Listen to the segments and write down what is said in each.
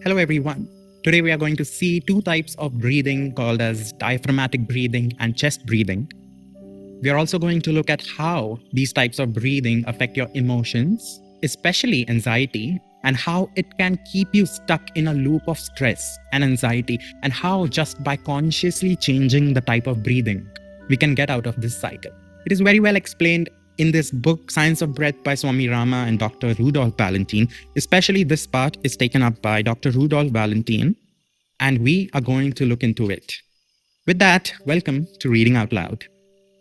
Hello everyone. Today we are going to see two types of breathing called as diaphragmatic breathing and chest breathing. We are also going to look at how these types of breathing affect your emotions, especially anxiety, and how it can keep you stuck in a loop of stress and anxiety, and how just by consciously changing the type of breathing, we can get out of this cycle. It is very well explained in this book, Science of Breath by Swami Rama and Dr. Rudolph Ballentine. Especially this part is taken up by Dr. Rudolph Ballentine, and we are going to look into it. With that, welcome to Reading Out Loud.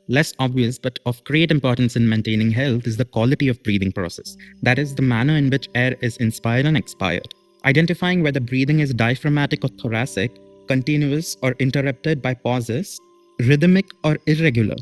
Less obvious but of great importance in maintaining health is the quality of breathing process. That is the manner in which air is inspired and expired. Identifying whether breathing is diaphragmatic or thoracic, continuous or interrupted by pauses, rhythmic or irregular,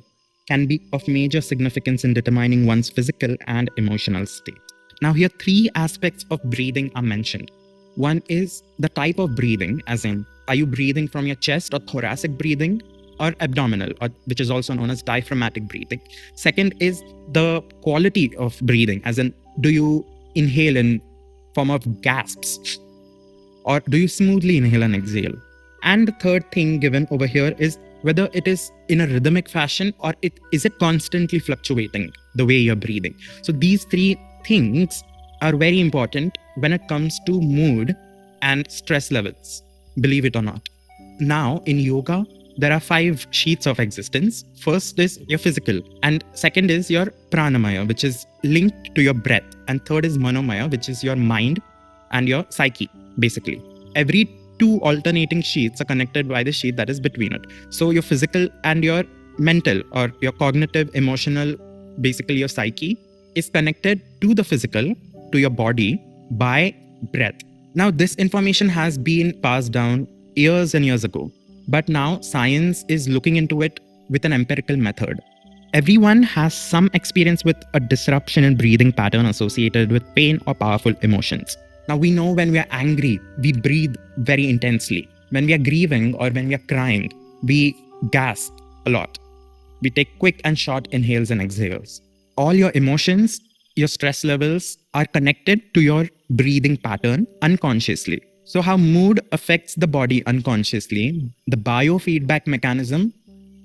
can be of major significance in determining one's physical and emotional state. Now here, three aspects of breathing are mentioned. One is the type of breathing, as in, are you breathing from your chest or thoracic breathing, or abdominal, or which is also known as diaphragmatic breathing. Second is the quality of breathing, as in, do you inhale in form of gasps, or do you smoothly inhale and exhale? And the third thing given over here is whether it is in a rhythmic fashion or is it constantly fluctuating the way you're breathing. So these three things are very important when it comes to mood and stress levels, believe it or not. Now in yoga, there are 5 sheets of existence. First is your physical, and second is your pranamaya, which is linked to your breath, and third is manomaya, which is your mind and your psyche, basically. Every 2 alternating sheets are connected by the sheet that is between it. So your physical and your mental, or your cognitive, emotional, basically your psyche, is connected to the physical, to your body, by breath. Now this information has been passed down years and years ago, but now science is looking into it with an empirical method. Everyone has some experience with a disruption in breathing pattern associated with pain or powerful emotions. Now we know when we are angry, we breathe very intensely. When we are grieving or when we are crying, we gasp a lot. We take quick and short inhales and exhales. All your emotions, your stress levels are connected to your breathing pattern unconsciously. So how mood affects the body unconsciously, the biofeedback mechanism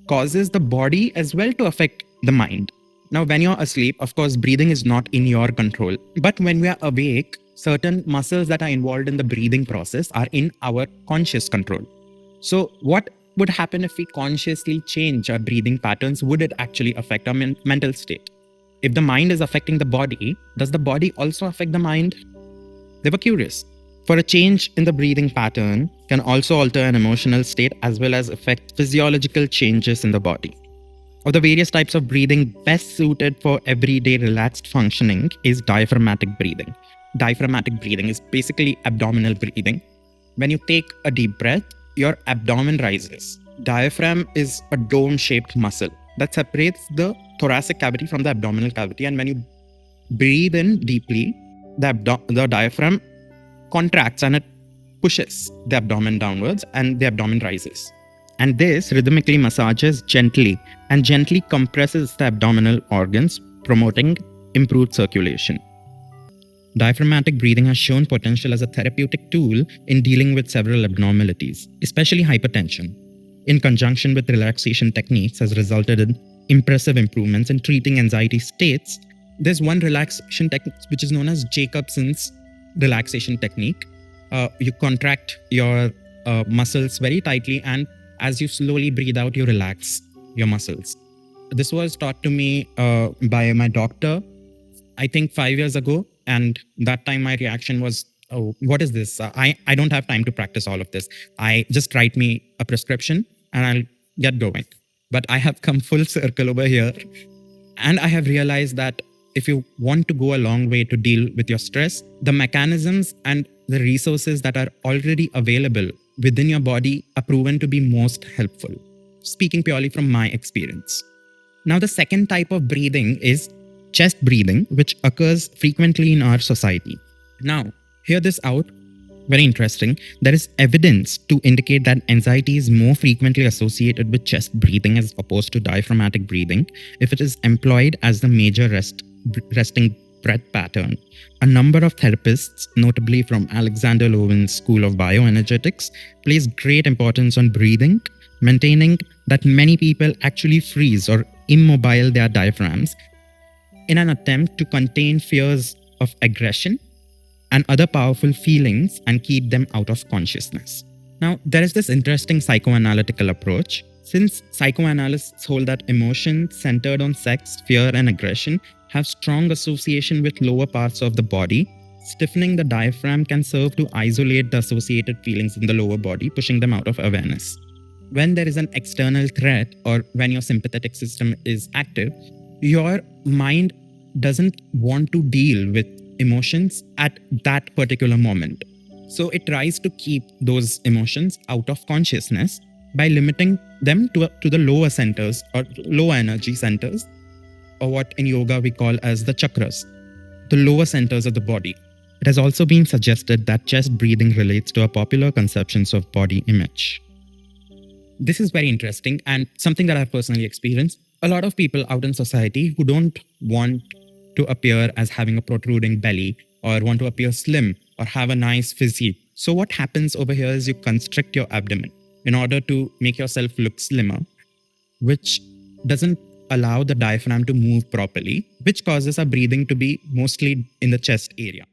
causes the body as well to affect the mind. Now, when you're asleep, of course, breathing is not in your control. But when we are awake, certain muscles that are involved in the breathing process are in our conscious control. So what would happen if we consciously change our breathing patterns? Would it actually affect our mental state? If the mind is affecting the body, does the body also affect the mind? They were curious. For a change in the breathing pattern can also alter an emotional state as well as affect physiological changes in the body. Of the various types of breathing best suited for everyday relaxed functioning is diaphragmatic breathing. Diaphragmatic breathing is basically abdominal breathing. When you take a deep breath, your abdomen rises. Diaphragm is a dome-shaped muscle that separates the thoracic cavity from the abdominal cavity, and when you breathe in deeply, the diaphragm contracts and it pushes the abdomen downwards and the abdomen rises. And this rhythmically massages gently and gently compresses the abdominal organs, promoting improved circulation. Diaphragmatic breathing has shown potential as a therapeutic tool in dealing with several abnormalities, especially hypertension. In conjunction with relaxation techniques, has resulted in impressive improvements in treating anxiety states. There's one relaxation technique which is known as Jacobson's relaxation technique. You contract your muscles very tightly, and as you slowly breathe out, you relax your muscles. This was taught to me by my doctor, I think 5 years ago. And that time my reaction was, oh, what is this? I don't have time to practice all of this. I just write me a prescription and I'll get going. But I have come full circle over here. And I have realized that if you want to go a long way to deal with your stress, the mechanisms and the resources that are already available within your body are proven to be most helpful. Speaking purely from my experience. Now, the second type of breathing is chest breathing, which occurs frequently in our society. Now, hear this out. Very interesting. There is evidence to indicate that anxiety is more frequently associated with chest breathing as opposed to diaphragmatic breathing if it is employed as the major resting breath pattern, a number of therapists, notably from Alexander Lowen's School of Bioenergetics, place great importance on breathing, maintaining that many people actually freeze or immobile their diaphragms in an attempt to contain fears of aggression and other powerful feelings and keep them out of consciousness. Now, there is this interesting psychoanalytical approach. Since psychoanalysts hold that emotions centered on sex, fear, and aggression have strong association with lower parts of the body, stiffening the diaphragm can serve to isolate the associated feelings in the lower body, pushing them out of awareness. When there is an external threat or when your sympathetic system is active, your mind doesn't want to deal with emotions at that particular moment. So it tries to keep those emotions out of consciousness by limiting them to the lower centers or lower energy centers, or what in yoga we call as the chakras, the lower centers of the body. It has also been suggested that chest breathing relates to our popular conceptions of body image. This is very interesting and something that I've personally experienced. A lot of people out in society who don't want to appear as having a protruding belly or want to appear slim or have a nice physique. So what happens over here is you constrict your abdomen in order to make yourself look slimmer, which doesn't allow the diaphragm to move properly, which causes our breathing to be mostly in the chest area.